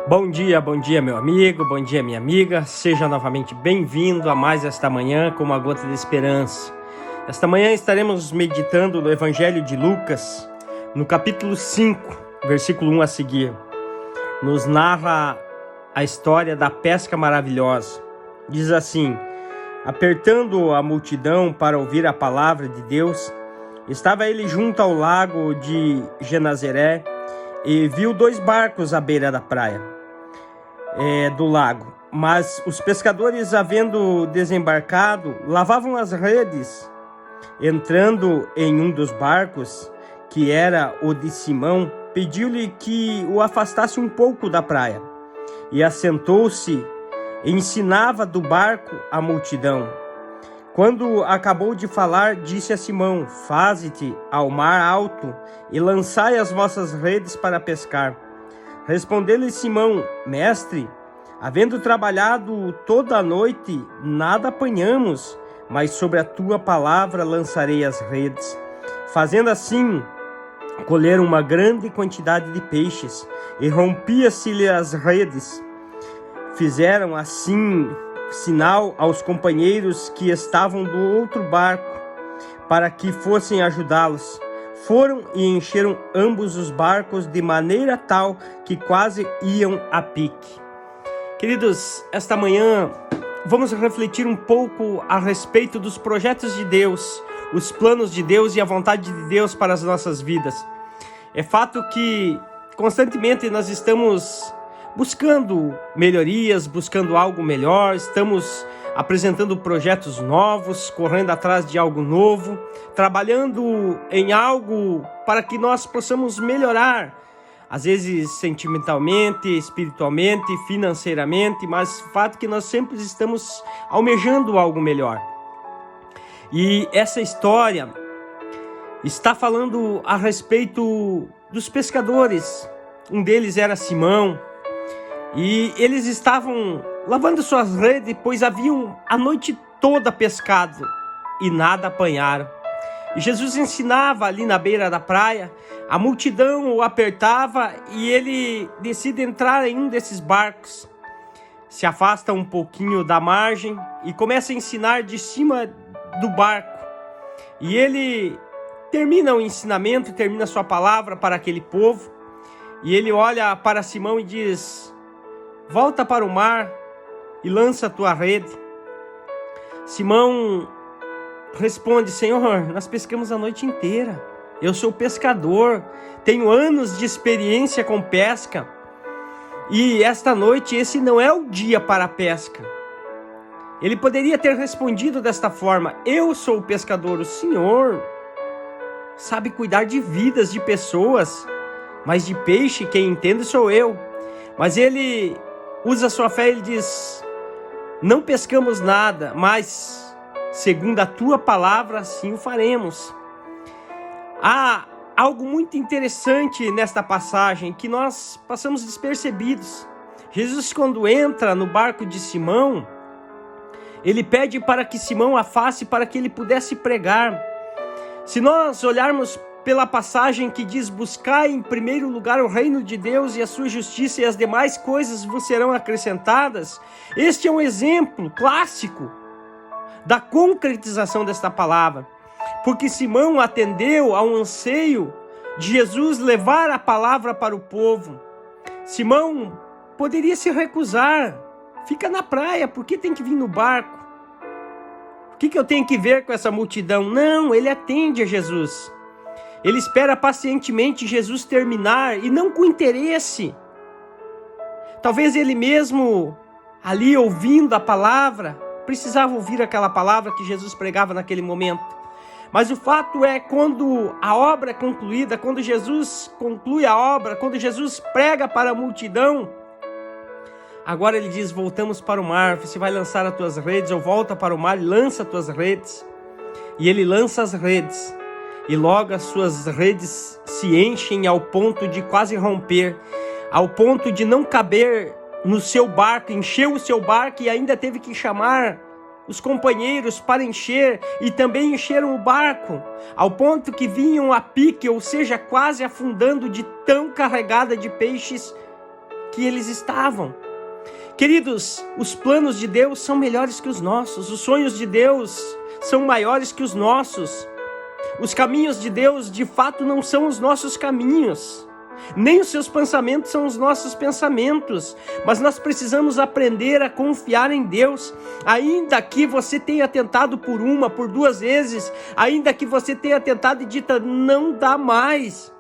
Bom dia, meu amigo, bom dia, minha amiga. Seja novamente bem-vindo a mais esta manhã com uma gota de esperança. Esta manhã estaremos meditando no Evangelho de Lucas, no capítulo 5, versículo 1 a seguir. Nos narra a história da pesca maravilhosa. Diz assim: apertando a multidão para ouvir a palavra de Deus, estava ele junto ao lago de Genazaré e viu 2 barcos à beira da praia do lago. Mas os pescadores, havendo desembarcado, lavavam as redes. Entrando em um dos barcos, que era o de Simão, pediu-lhe que o afastasse um pouco da praia. E assentou-se e ensinava do barco a multidão. Quando acabou de falar, disse a Simão: faze-te ao mar alto e lançai as vossas redes para pescar. Respondeu-lhe Simão: mestre, havendo trabalhado toda a noite, nada apanhamos, mas sobre a tua palavra lançarei as redes. Fazendo assim, colheram uma grande quantidade de peixes, e rompia-se-lhe as redes. Fizeram assim sinal aos companheiros que estavam do outro barco, para que fossem ajudá-los. Foram e encheram ambos os barcos de maneira tal que quase iam a pique. Queridos, esta manhã vamos refletir um pouco a respeito dos projetos de Deus, os planos de Deus e a vontade de Deus para as nossas vidas. É fato que constantemente nós estamos buscando melhorias, buscando algo melhor, estamos apresentando projetos novos, correndo atrás de algo novo, trabalhando em algo para que nós possamos melhorar, às vezes sentimentalmente, espiritualmente, financeiramente, mas o fato é que nós sempre estamos almejando algo melhor. E essa história está falando a respeito dos pescadores. Um deles era Simão, e eles estavam lavando suas redes, pois haviam a noite toda pescado e nada apanharam. E Jesus ensinava ali na beira da praia, a multidão o apertava e ele decide entrar em um desses barcos. Se afasta um pouquinho da margem e começa a ensinar de cima do barco. E ele termina o ensinamento, termina a sua palavra para aquele povo. E ele olha para Simão e diz: volta para o mar e lança a tua rede. Simão responde: Senhor, nós pescamos a noite inteira. Eu sou pescador, tenho anos de experiência com pesca. E esta noite, esse não é o dia para a pesca. Ele poderia ter respondido desta forma: eu sou o pescador, o Senhor sabe cuidar de vidas, de pessoas, mas de peixe quem entende sou eu. Mas ele usa sua fé e ele diz: não pescamos nada, mas segundo a tua palavra assim o faremos. Há algo muito interessante nesta passagem que nós passamos despercebidos. Jesus, quando entra no barco de Simão, ele pede para que Simão afaste para que ele pudesse pregar. Se nós olharmos pela passagem que diz: buscai em primeiro lugar o reino de Deus e a sua justiça, e as demais coisas vos serão acrescentadas, este é um exemplo clássico da concretização desta palavra, porque Simão atendeu ao anseio de Jesus levar a palavra para o povo. Simão poderia se recusar: fica na praia, por que tem que vir no barco? O que eu tenho que ver com essa multidão? Não, ele atende a Jesus. Ele espera pacientemente Jesus terminar e não com interesse. Talvez ele mesmo, ali ouvindo a palavra, precisava ouvir aquela palavra que Jesus pregava naquele momento. Mas o fato é, quando a obra é concluída, quando Jesus conclui a obra, quando Jesus prega para a multidão, agora ele diz: voltamos para o mar, você vai lançar as tuas redes, ou volta para o mar e lança as tuas redes. E ele lança as redes. E logo as suas redes se enchem ao ponto de quase romper, ao ponto de não caber no seu barco. Encheu o seu barco e ainda teve que chamar os companheiros para encher, e também encheram o barco, ao ponto que vinham a pique, ou seja, quase afundando de tão carregada de peixes que eles estavam. Queridos, os planos de Deus são melhores que os nossos, os sonhos de Deus são maiores que os nossos. Os caminhos de Deus, de fato, não são os nossos caminhos, nem os seus pensamentos são os nossos pensamentos, mas nós precisamos aprender a confiar em Deus, ainda que você tenha tentado por uma, por duas vezes, ainda que você tenha tentado e dita, não dá mais.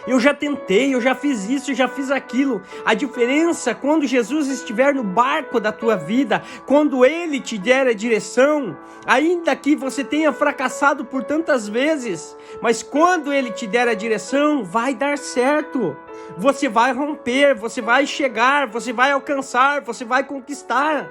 Eu já tentei, eu já fiz isso, eu já fiz aquilo. A diferença, quando Jesus estiver no barco da tua vida, quando Ele te der a direção, ainda que você tenha fracassado por tantas vezes, mas quando Ele te der a direção, vai dar certo. Você vai romper, você vai chegar, você vai alcançar, você vai conquistar.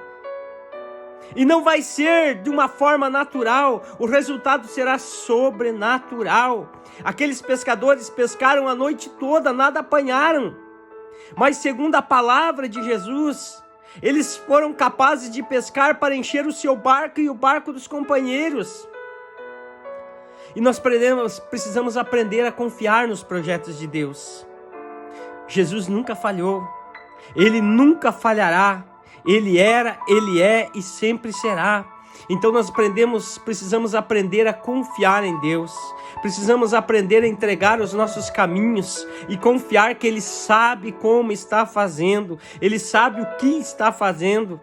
E não vai ser de uma forma natural, o resultado será sobrenatural. Aqueles pescadores pescaram a noite toda, nada apanharam. Mas segundo a palavra de Jesus, eles foram capazes de pescar para encher o seu barco e o barco dos companheiros. E nós precisamos aprender a confiar nos projetos de Deus. Jesus nunca falhou, Ele nunca falhará. Ele era, Ele é e sempre será. Então nós precisamos aprender a confiar em Deus. Precisamos aprender a entregar os nossos caminhos e confiar que Ele sabe como está fazendo. Ele sabe o que está fazendo.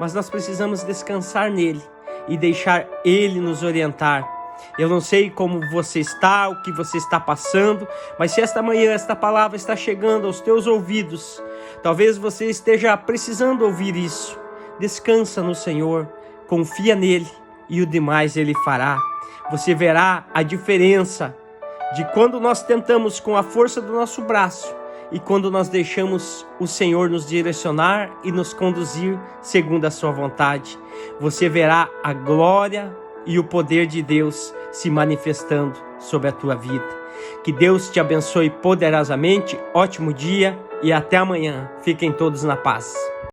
Mas nós precisamos descansar nele e deixar Ele nos orientar. Eu não sei como você está, o que você está passando, mas se esta manhã esta palavra está chegando aos teus ouvidos, talvez você esteja precisando ouvir isso. Descansa no Senhor, confia nele e o demais Ele fará. Você verá a diferença de quando nós tentamos com a força do nosso braço e quando nós deixamos o Senhor nos direcionar e nos conduzir segundo a sua vontade. Você verá a glória e o poder de Deus se manifestando sobre a tua vida. Que Deus te abençoe poderosamente, ótimo dia e até amanhã. Fiquem todos na paz.